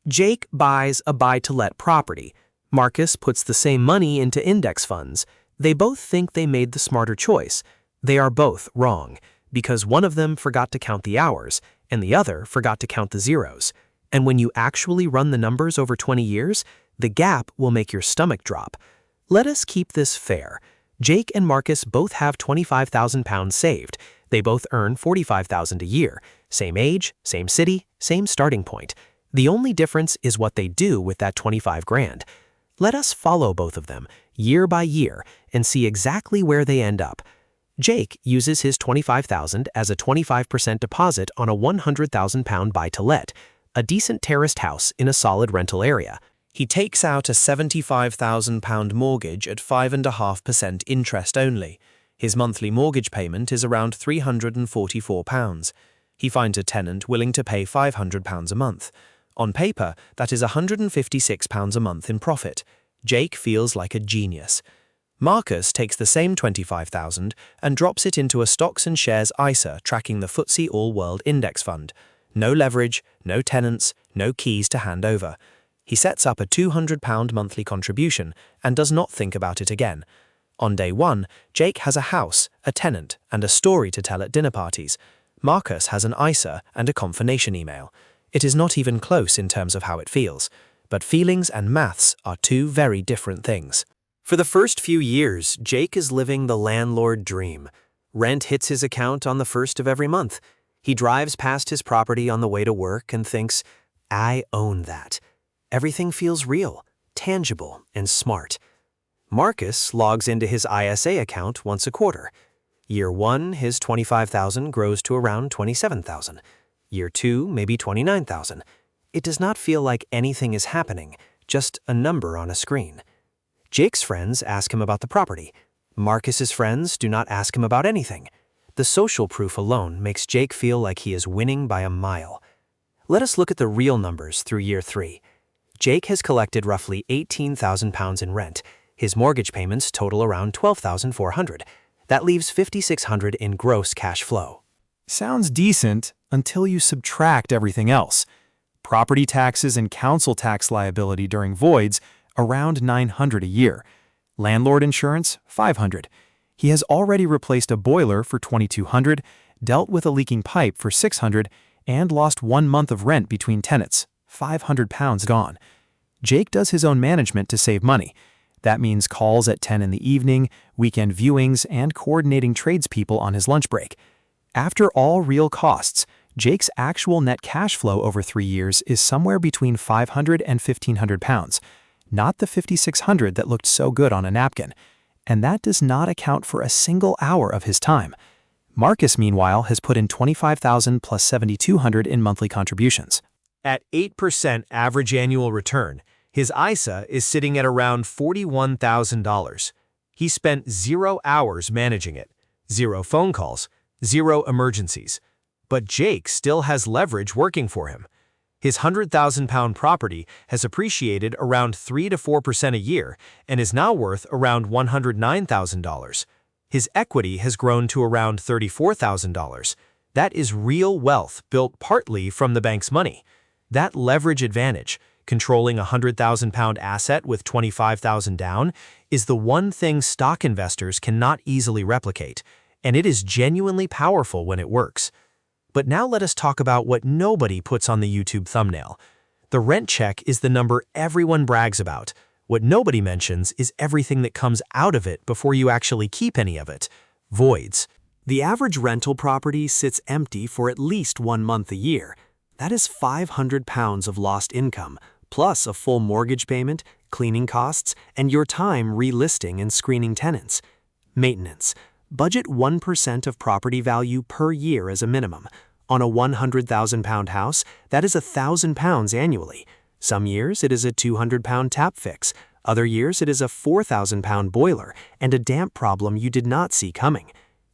Jake buys a buy-to-let property. Marcus puts the same money into index funds. They both think they made the smarter choice. They are both wrong, because one of them forgot to count the hours, and the other forgot to count the zeros. And when you actually run the numbers over 20 years, the gap will make your stomach drop. Let us keep this fair. Jake and Marcus both have £25,000 saved. They both earn $45,000 a year. Same age, same city, same starting point. The only difference is what they do with that 25 grand. Let us follow both of them, year by year, and see exactly where they end up. Jake uses his $25,000 as a 25% deposit on a £100,000 buy-to-let, a decent terraced house in a solid rental area. He takes out a £75,000 mortgage at 5.5% interest only. His monthly mortgage payment is around £344. He finds a tenant willing to pay £500 a month. On paper, that is £156 a month in profit. Jake feels like a genius. Marcus takes the same $25,000 and drops it into a stocks and shares ISA tracking the FTSE All-World index fund. No leverage, no tenants, no keys to hand over. He sets up a £200 monthly contribution and does not think about it again. On day one, Jake has a house, a tenant, and a story to tell at dinner parties. Marcus has an ISA and a confirmation email. It is not even close in terms of how it feels. But feelings and maths are two very different things. For the first few years, Jake is living the landlord dream. Rent hits his account on the first of every month. He drives past his property on the way to work and thinks, I own that. Everything feels real, tangible, and smart. Marcus logs into his ISA account once a quarter. Year 1, his $25,000 grows to around $27,000. Year 2, maybe $29,000. It does not feel like anything is happening, just a number on a screen. Jake's friends ask him about the property. Marcus's friends do not ask him about anything. The social proof alone makes Jake feel like he is winning by a mile. Let us look at the real numbers through year 3. Jake has collected roughly £18,000 in rent. His mortgage payments total around $12,400. That leaves $5,600 in gross cash flow. Sounds decent until you subtract everything else. Property taxes and council tax liability during voids, around $900 a year. Landlord insurance, $500. He has already replaced a boiler for $2,200, dealt with a leaking pipe for $600, and lost 1 month of rent between tenants, £500 gone. Jake does his own management to save money. That means calls at 10 in the evening, weekend viewings, and coordinating tradespeople on his lunch break. After all real costs, Jake's actual net cash flow over 3 years is somewhere between £500 and £1,500, not the $5,600 that looked so good on a napkin. And that does not account for a single hour of his time. Marcus, meanwhile, has put in $25,000 plus $7,200 in monthly contributions. At 8% average annual return, his ISA is sitting at around $41,000. He spent 0 hours managing it, 0 phone calls, 0 emergencies. But Jake still has leverage working for him. His £100,000 property has appreciated around 3 to 4% a year and is now worth around $109,000. His equity has grown to around $34,000. That is real wealth built partly from the bank's money. That leverage advantage, controlling a £100,000 asset with $25,000 down, is the one thing stock investors cannot easily replicate, and it is genuinely powerful when it works. But now let us talk about what nobody puts on the YouTube thumbnail. The rent check is the number everyone brags about. What nobody mentions is everything that comes out of it before you actually keep any of it. Voids. The average rental property sits empty for at least 1 month a year. That is £500 of lost income, plus a full mortgage payment, cleaning costs, and your time relisting and screening tenants. Maintenance. Budget 1% of property value per year as a minimum. On a £100,000 house, that is £1,000 annually. Some years it is a £200 tap fix. Other years it is a £4,000 boiler and a damp problem you did not see coming.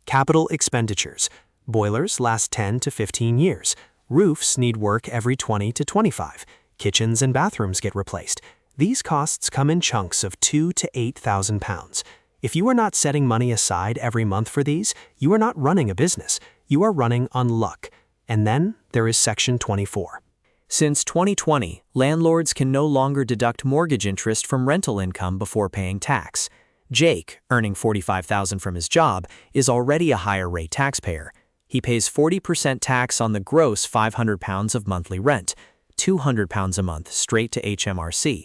Capital expenditures. Boilers last 10 to 15 years. Roofs need work every 20 to 25. Kitchens and bathrooms get replaced. These costs come in chunks of £2,000 to £8,000. If you are not setting money aside every month for these, you are not running a business. You are running on luck. And then there is Section 24. Since 2020, landlords can no longer deduct mortgage interest from rental income before paying tax. Jake, earning $45,000 from his job, is already a higher rate taxpayer. He pays 40% tax on the gross £500 of monthly rent, £200 a month straight to HMRC.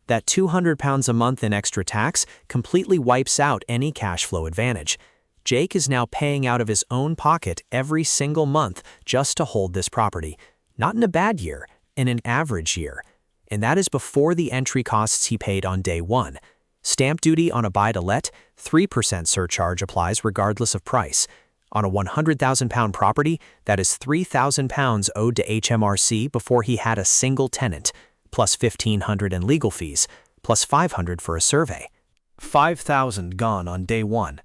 That £200 a month in extra tax completely wipes out any cash flow advantage. Jake is now paying out of his own pocket every single month just to hold this property. Not in a bad year, in an average year. And that is before the entry costs he paid on day one. Stamp duty on a buy-to-let, 3% surcharge applies regardless of price. On a £100,000 property, that is £3,000 owed to HMRC before he had a single tenant, plus $1,500 in legal fees, plus $500 for a survey. $5,000 gone on day one.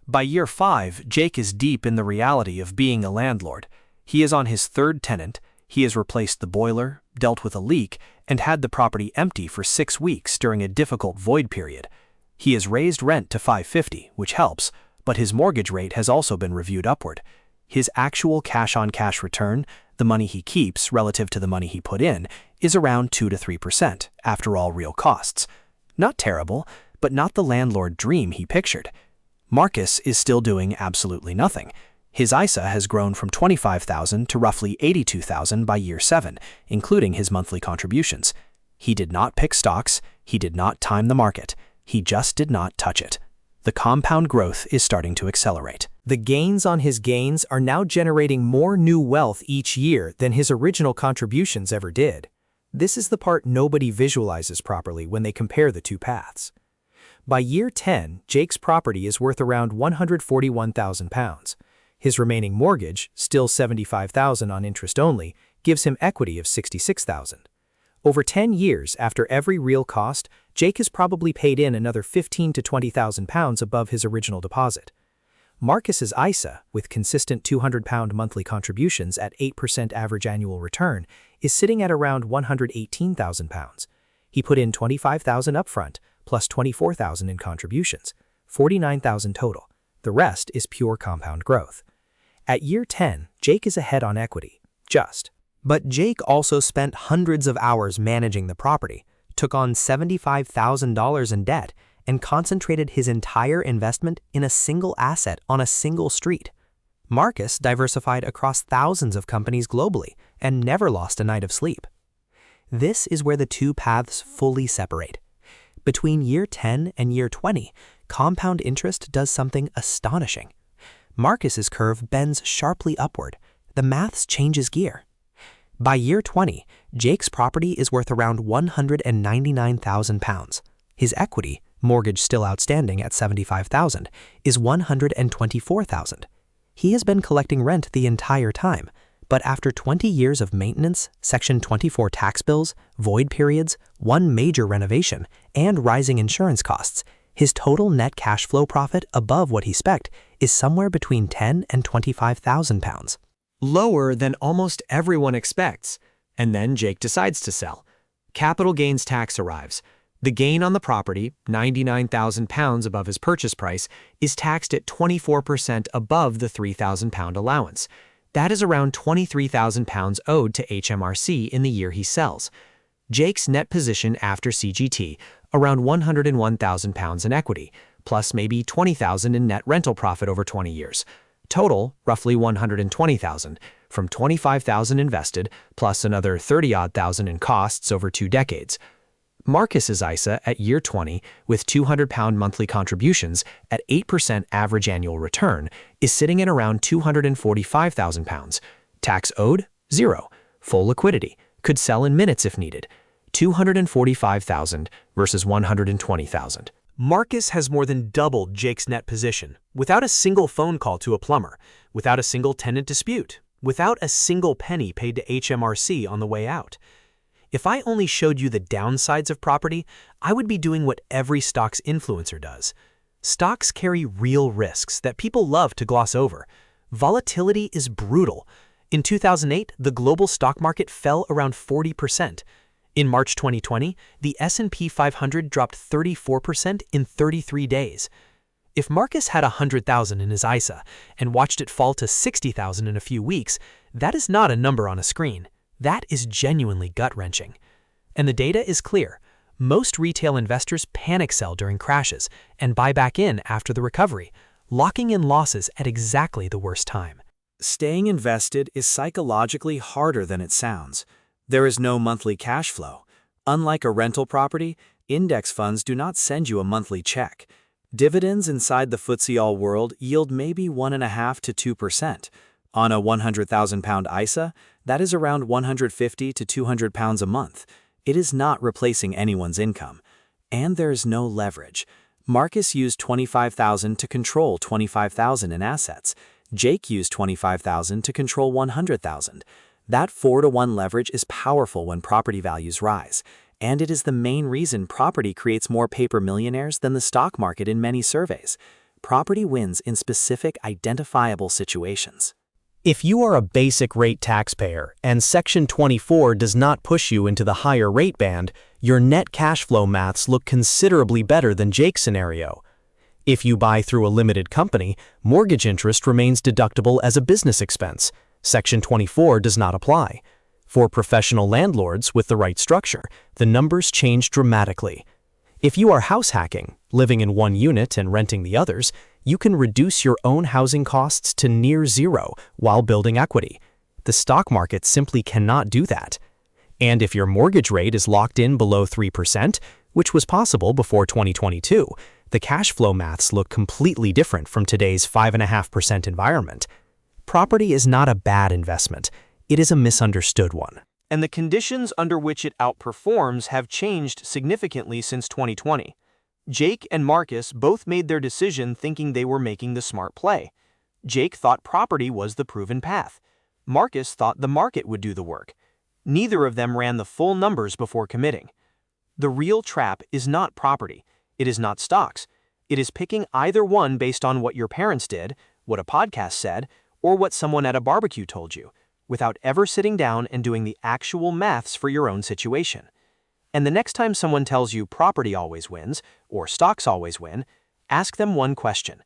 By year 5, Jake is deep in the reality of being a landlord. He is on his third tenant, he has replaced the boiler, dealt with a leak, and had the property empty for 6 weeks during a difficult void period. He has raised rent to $550, which helps, but his mortgage rate has also been reviewed upward. His actual cash-on-cash return, the money he keeps relative to the money he put in, is around 2 to 3% after all real costs. Not terrible, but not the landlord dream he pictured. Marcus is still doing absolutely nothing. His ISA has grown from $25,000 to roughly $82,000 by year 7, including his monthly contributions. He did not pick stocks, he did not time the market, he just did not touch it. The compound growth is starting to accelerate. The gains on his gains are now generating more new wealth each year than his original contributions ever did. This is the part nobody visualizes properly when they compare the two paths. By year 10, Jake's property is worth around £141,000. His remaining mortgage, still $75,000 on interest only, gives him equity of $66,000. Over 10 years after every real cost, Jake has probably paid in another £15,000 to £20,000 above his original deposit. Marcus's ISA, with consistent £200 monthly contributions at 8% average annual return, is sitting at around £118,000. He put in $25,000 upfront, plus $24,000 in contributions, $49,000 total. The rest is pure compound growth. At year 10, Jake is ahead on equity, just. But Jake also spent hundreds of hours managing the property, took on $75,000 in debt, and concentrated his entire investment in a single asset on a single street. Marcus diversified across thousands of companies globally and never lost a night of sleep. This is where the two paths fully separate. Between year 10 and year 20, compound interest does something astonishing. Marcus's curve bends sharply upward. The maths changes gear. By year 20, Jake's property is worth around £199,000. His equity, mortgage still outstanding at $75,000, is $124,000. He has been collecting rent the entire time, but after 20 years of maintenance, Section 24 tax bills, void periods, one major renovation, and rising insurance costs, his total net cash flow profit above what he spec'd is somewhere between £10,000 and £25,000. Lower than almost everyone expects. And then Jake decides to sell. Capital gains tax arrives. The gain on the property, £99,000 above his purchase price, is taxed at 24% above the £3,000 allowance. That is around £23,000 owed to HMRC in the year he sells. Jake's net position after CGT, around £101,000 in equity, plus maybe $20,000 in net rental profit over 20 years. Total, roughly $120,000, from $25,000 invested, plus another $30,000 in costs over 2 decades. Marcus's ISA at year 20, with £200 monthly contributions at 8% average annual return, is sitting at around £245,000. Tax owed? 0. Full liquidity. Could sell in minutes if needed. $245,000 versus $120,000. Marcus has more than doubled Jake's net position, without a single phone call to a plumber, without a single tenant dispute, without a single penny paid to HMRC on the way out. If I only showed you the downsides of property, I would be doing what every stocks influencer does. Stocks carry real risks that people love to gloss over. Volatility is brutal. In 2008, the global stock market fell around 40%. In March 2020, the S&P 500 dropped 34% in 33 days. If Marcus had $100,000 in his ISA and watched it fall to $60,000 in a few weeks, that is not a number on a screen. That is genuinely gut-wrenching. And the data is clear. Most retail investors panic sell during crashes and buy back in after the recovery, locking in losses at exactly the worst time. Staying invested is psychologically harder than it sounds. There is no monthly cash flow. Unlike a rental property, index funds do not send you a monthly check. Dividends inside the FTSE All-World yield maybe 1.5% to 2%. On a 100,000-pound ISA, that is around 150 to 200 pounds a month. It is not replacing anyone's income. And there is no leverage. Marcus used $25,000 to control $25,000 in assets. Jake used $25,000 to control $100,000. That 4-to-1 leverage is powerful when property values rise. And it is the main reason property creates more paper millionaires than the stock market in many surveys. Property wins in specific, identifiable situations. If you are a basic rate taxpayer and Section 24 does not push you into the higher rate band, your net cash flow maths look considerably better than Jake's scenario. If you buy through a limited company, mortgage interest remains deductible as a business expense. Section 24 does not apply. For professional landlords with the right structure, the numbers change dramatically. If you are house hacking, living in one unit and renting the others, you can reduce your own housing costs to near zero while building equity. The stock market simply cannot do that. And if your mortgage rate is locked in below 3%, which was possible before 2022, the cash flow maths look completely different from today's 5.5% environment. Property is not a bad investment. It is a misunderstood one. And the conditions under which it outperforms have changed significantly since 2020. Jake and Marcus both made their decision thinking they were making the smart play. Jake thought property was the proven path. Marcus thought the market would do the work. Neither of them ran the full numbers before committing. The real trap is not property. It is not stocks. It is picking either one based on what your parents did, what a podcast said, or what someone at a barbecue told you, without ever sitting down and doing the actual maths for your own situation. And the next time someone tells you property always wins, or stocks always win, ask them one question.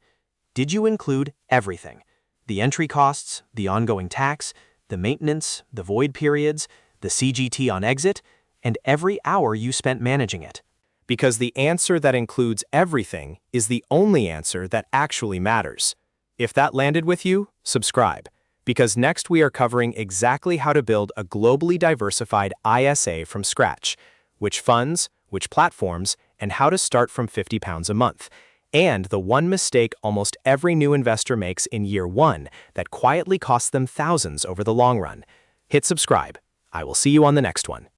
Did you include everything? The entry costs, the ongoing tax, the maintenance, the void periods, the CGT on exit, and every hour you spent managing it? Because the answer that includes everything is the only answer that actually matters. If that landed with you, subscribe. Because next we are covering exactly how to build a globally diversified ISA from scratch, which funds, which platforms, and how to start from £50 a month, and the one mistake almost every new investor makes in year one that quietly costs them thousands over the long run. Hit subscribe. I will see you on the next one.